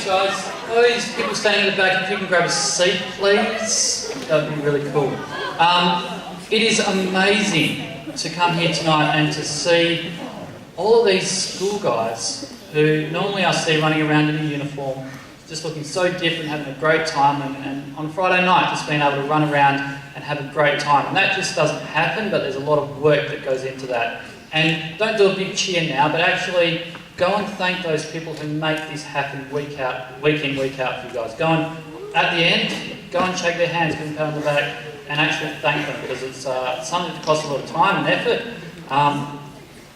guys. Those people standing in the back, if you can grab a seat, please, that would be really cool. It is amazing to come here tonight and to see all of these school guys who normally I see running around in a uniform, just looking so different, having a great time, and on Friday night just being able to run around and have a great time. And that just doesn't happen, but there's a lot of work that goes into that. And don't do a big cheer now, but actually go and thank those people who make this happen week in, week out for you guys. Go and, at the end, go and shake their hands, give them a pat on the back, and actually thank them, because it's something that costs a lot of time and effort,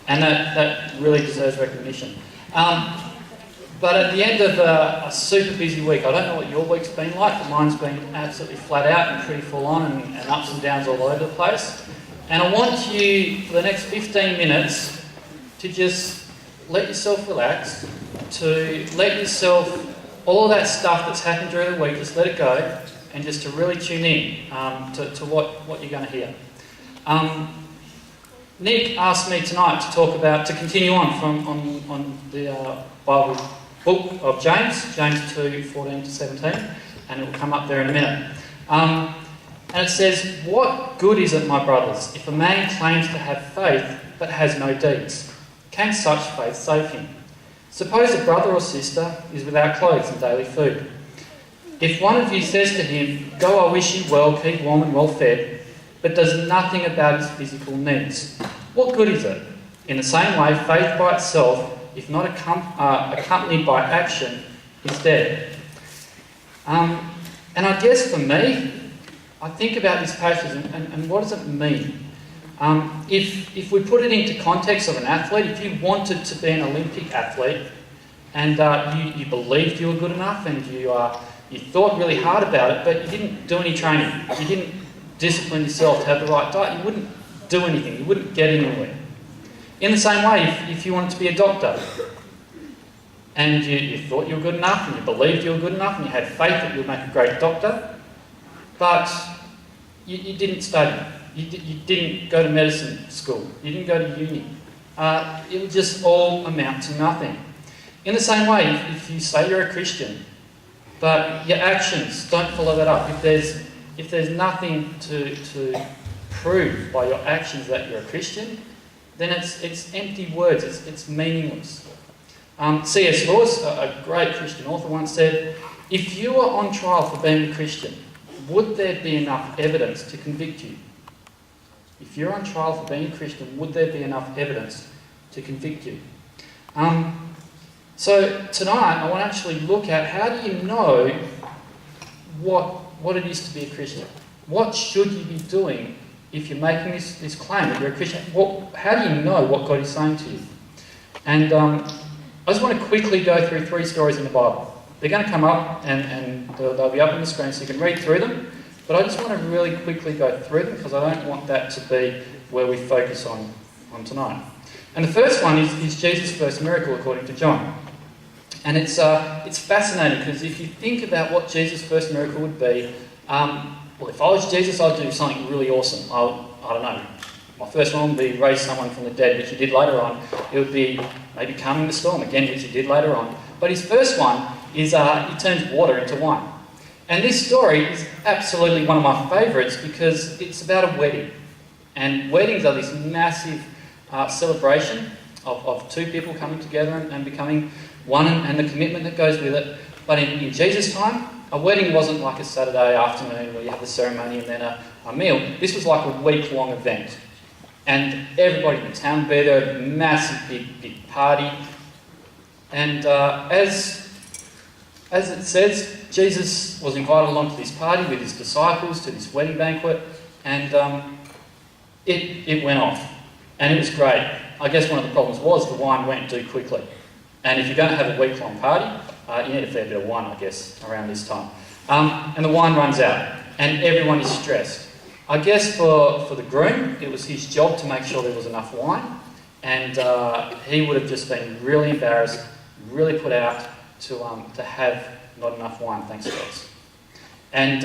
and that really deserves recognition. But at the end of a super busy week, I don't know what your week's been like, but mine's been absolutely flat out and pretty full on and ups and downs all over the place. And I want you, for the next 15 minutes, to just let yourself relax, to let yourself, all of that stuff that's happened during the week, just let it go, and just to really tune in to what you're going to hear. Nick asked me tonight to continue on the Bible book of James 2, 14 to 17, and it will come up there in a minute. And it says, "What good is it, my brothers, if a man claims to have faith but has no deeds? Can such faith save him? Suppose a brother or sister is without clothes and daily food. If one of you says to him, 'Go, I wish you well, keep warm and well fed,' but does nothing about his physical needs, what good is it? In the same way, faith by itself, if not accompanied by action, is dead." And I guess for me, I think about this passage and what does it mean? If we put it into context of an athlete, if you wanted to be an Olympic athlete and you believed you were good enough and you thought really hard about it, but you didn't do any training, you didn't discipline yourself to have the right diet, you wouldn't do anything, you wouldn't get anywhere. In the same way, if you wanted to be a doctor and you thought you were good enough and you believed you were good enough and you had faith that you would make a great doctor, but you didn't study, you didn't go to medicine school, you didn't go to uni, it would just all amount to nothing. In the same way, if you say you're a Christian, but your actions don't follow that up, if there's nothing to prove by your actions that you're a Christian, then it's empty words, it's meaningless. C.S. Lewis, a great Christian author, once said, "If you were on trial for being a Christian, would there be enough evidence to convict you?" If you're on trial for being a Christian, would there be enough evidence to convict you? So tonight I want to actually look at, how do you know what it is to be a Christian? What should you be doing if you're making this claim that you're a Christian? How do you know what God is saying to you? And I just want to quickly go through 3 stories in the Bible. They're going to come up and they'll be up on the screen so you can read through them. But I just want to really quickly go through them because I don't want that to be where we focus on tonight. And the first one is Jesus' first miracle according to John. And it's fascinating because if you think about what Jesus' first miracle would be, well, if I was Jesus, I'd do something really awesome. I don't know. My first one would be raise someone from the dead, which he did later on. It would be maybe calming the storm, again, which he did later on. But his first one is he turns water into wine. And this story is absolutely one of my favourites because it's about a wedding. And weddings are this massive celebration of 2 people coming together and becoming one, and the commitment that goes with it. But in Jesus' time, a wedding wasn't like a Saturday afternoon where you have the ceremony and then a meal. This was like a week-long event. And everybody in the town would be there, a massive, big party. And as it says, Jesus was invited along to this party with his disciples to this wedding banquet, and it went off. And it was great. I guess one of the problems was the wine went too quickly. And if you're going to have a week-long party, you need a fair bit of wine, I guess, around this time. And the wine runs out, and everyone is stressed. I guess for the groom, it was his job to make sure there was enough wine, and he would have just been really embarrassed, really put out to have not enough wine, thanks to us. And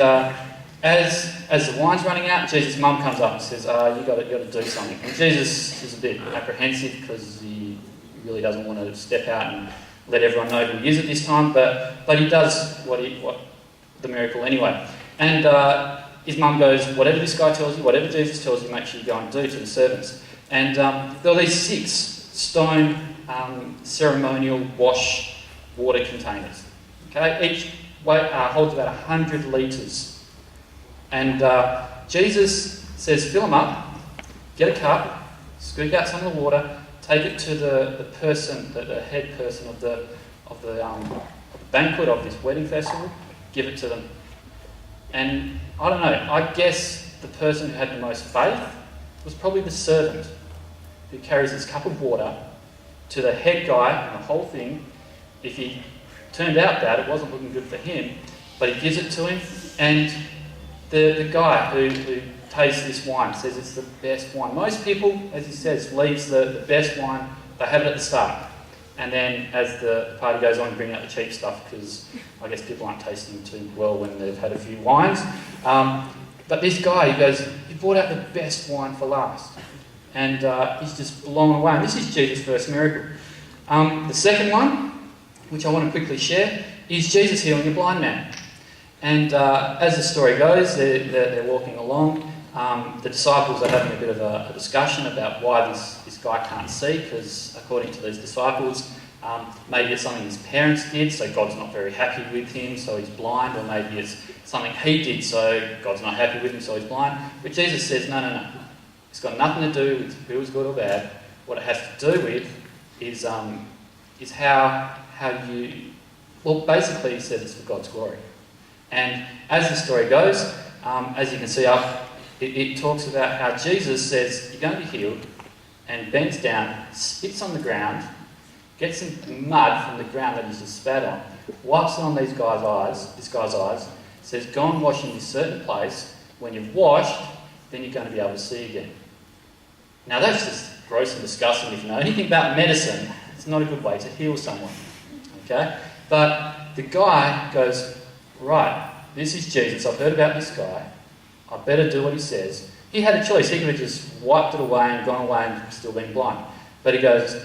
as the wine's running out, Jesus' mum comes up and says, "You got to do something." And Jesus is a bit apprehensive because he really doesn't want to step out let everyone know who he is at this time, but he does what the miracle anyway. And his mum goes, whatever this guy tells you, whatever Jesus tells you, make sure you go and do to the servants. And there are these 6 stone ceremonial wash water containers. Okay, each holds about 100 litres. And Jesus says, fill them up, get a cup, scoop out some of the water, take it to the person, the head person of the banquet, of this wedding festival, give it to them. And I don't know, I guess the person who had the most faith was probably the servant who carries this cup of water to the head guy and the whole thing. If he turned out bad, it wasn't looking good for him, but he gives it to him, and the guy who tastes this wine says it's the best wine. Most people, as he says, leaves the best wine, they have it at the start. And then as the party goes on, bring out the cheap stuff, because I guess people aren't tasting too well when they've had a few wines. But this guy, he goes, he brought out the best wine for last. And he's just blown away. And this is Jesus' first miracle. The second one, which I want to quickly share, is Jesus healing a blind man. And as the story goes, they're walking along. The disciples are having a bit of a discussion about why this guy can't see, because according to these disciples, maybe it's something his parents did, so God's not very happy with him, so he's blind, or maybe it's something he did, so God's not happy with him, so he's blind. But Jesus says, no. It's got nothing to do with who is good or bad. What it has to do with is how you... Well, basically he said it's for God's glory. And as the story goes, as you can see up, it talks about how Jesus says, you're going to be healed, and bends down, spits on the ground, gets some mud from the ground that he's just spat on, wipes it on this guy's eyes, says, go and wash in this certain place. When you've washed, then you're going to be able to see again. Now that's just gross and disgusting. If you know anything about medicine, it's not a good way to heal someone. Okay? But the guy goes, right, this is Jesus, I've heard about this guy, I better do what he says. He had a choice, he could have just wiped it away and gone away and still been blind. But he goes,